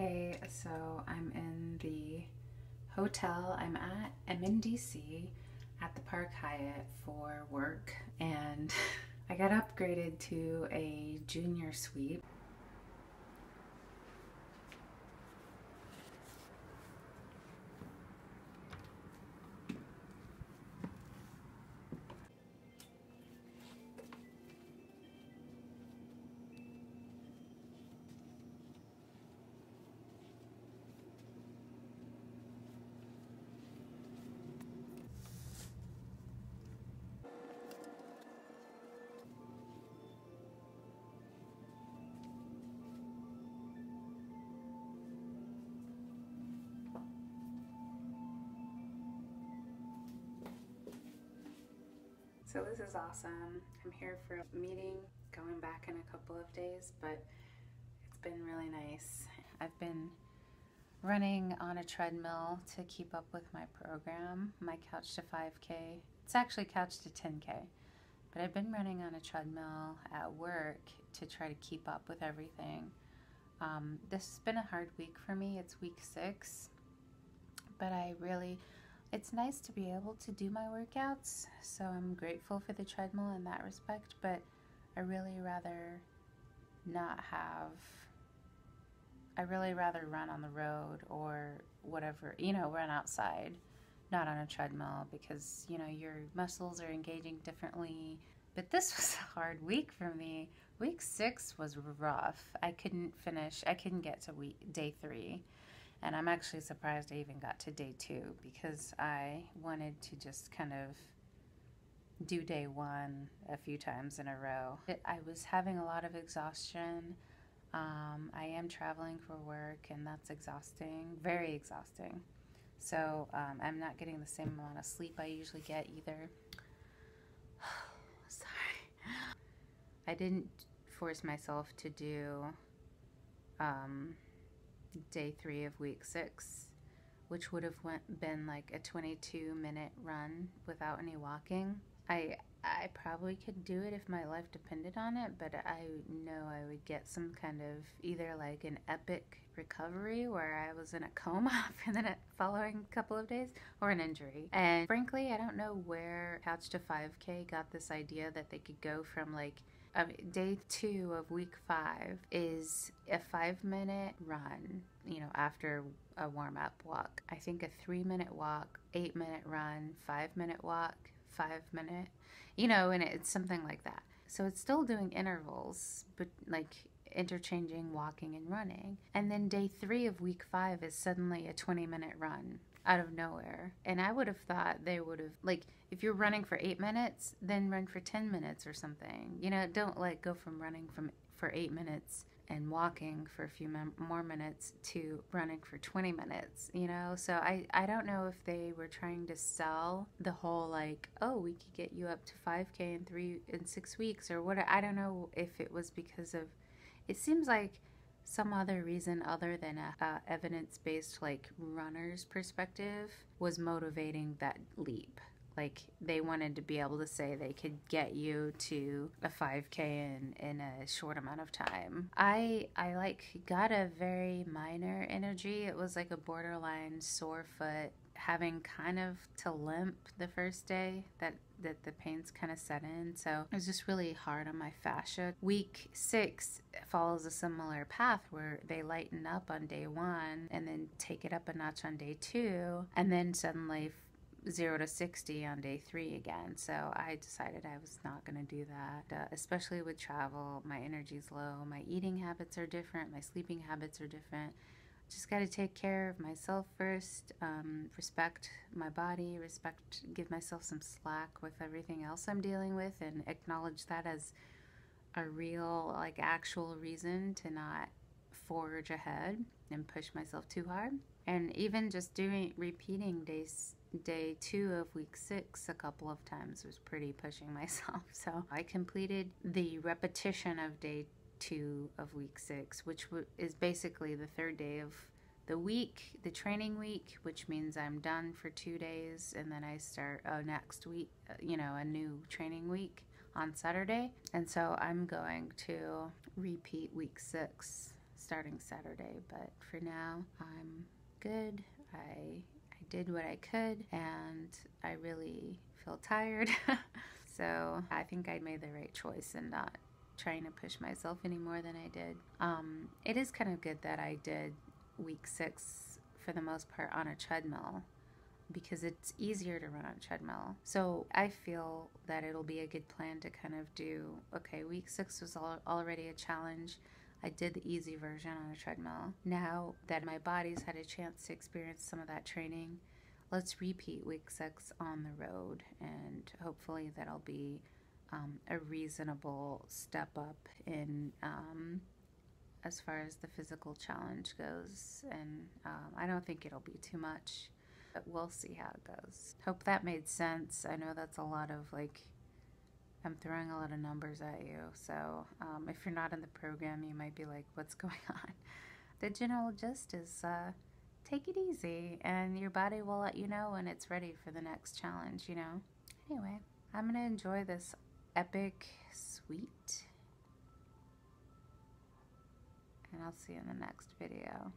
Hey, so I'm in the hotel I'm in DC at the Park Hyatt for work, and I got upgraded to a junior suite. So this is awesome. I'm here for a meeting, going back in a couple of days, but it's been really nice. I've been running on a treadmill to keep up with my program, my Couch to 5K. It's actually Couch to 10K, but I've been running on a treadmill at work to try to keep up with everything. This has been a hard week for me. It's week 6, but it's nice to be able to do my workouts, so I'm grateful for the treadmill in that respect, but I really rather run on the road or whatever, run outside, not on a treadmill, because, your muscles are engaging differently. But this was a hard week for me. Week 6 was rough. I couldn't get to day 3. And I'm actually surprised I even got to day 2 because I wanted to just kind of do day 1 a few times in a row. I was having a lot of exhaustion. I am traveling for work, and that's exhausting, very exhausting. So I'm not getting the same amount of sleep I usually get either. Sorry. I didn't force myself to do day 3 of week 6, which would have been like a 22-minute run without any walking. I probably could do it if my life depended on it, but I know I would get some kind of either like an epic recovery where I was in a coma for the following couple of days, or an injury. And frankly, I don't know where Couch to 5K got this idea that they could go from day 2 of week 5 is a 5-minute run, after a warm-up walk. I think a 3-minute walk, 8-minute run, 5-minute walk, 5-minute, and it's something like that. So it's still doing intervals, but like interchanging walking and running. And then day 3 of week 5 is suddenly a 20-minute run out of nowhere. And I would have thought they would have, if you're running for 8 minutes, then run for 10 minutes or something. Don't go from running for 8 minutes and walking for a few more minutes to running for 20 minutes, So I don't know if they were trying to sell the whole we could get you up to 5K in 6 weeks or what. I don't know if it was because of, it seems like some other reason other than a evidence-based runner's perspective was motivating that leap. They wanted to be able to say they could get you to a 5K in a short amount of time. I got a very minor energy. It was like a borderline sore foot, having kind of to limp the first day that the pains kind of set in. So it was just really hard on my fascia. Week 6 follows a similar path where they lighten up on day 1 and then take it up a notch on day 2, and then suddenly 0 to 60 on day 3 again. So I decided I was not going to do that, especially with travel. My energy's low, my eating habits are different, my sleeping habits are different. Just got to take care of myself first, respect my body, give myself some slack with everything else I'm dealing with, and acknowledge that as a real, actual reason to not forge ahead and push myself too hard. And even just repeating day 2 of week 6 a couple of times was pretty pushing myself. So I completed the repetition of day 2 of week 6, which is basically the 3rd day of the week, the training week, which means I'm done for 2 days, and then I start next week, a new training week on Saturday. And so I'm going to repeat week 6 starting Saturday. But for now, I'm good. I did what I could, and I really feel tired. So I think I made the right choice in not trying to push myself any more than I did. It is kind of good that I did week 6 for the most part on a treadmill, because it's easier to run on a treadmill. So I feel that it'll be a good plan to kind of do, okay, week 6 was already a challenge. I did the easy version on a treadmill. Now that my body's had a chance to experience some of that training, let's repeat week 6 on the road, and hopefully that'll be a reasonable step up in as far as the physical challenge goes. And I don't think it'll be too much, but we'll see how it goes. Hope that made sense. I know that's a lot of I'm throwing a lot of numbers at you, so if you're not in the program, you might be like, what's going on? The general gist is take it easy, and your body will let you know when it's ready for the next challenge, you know? Anyway, I'm going to enjoy this epic sweet, and I'll see you in the next video.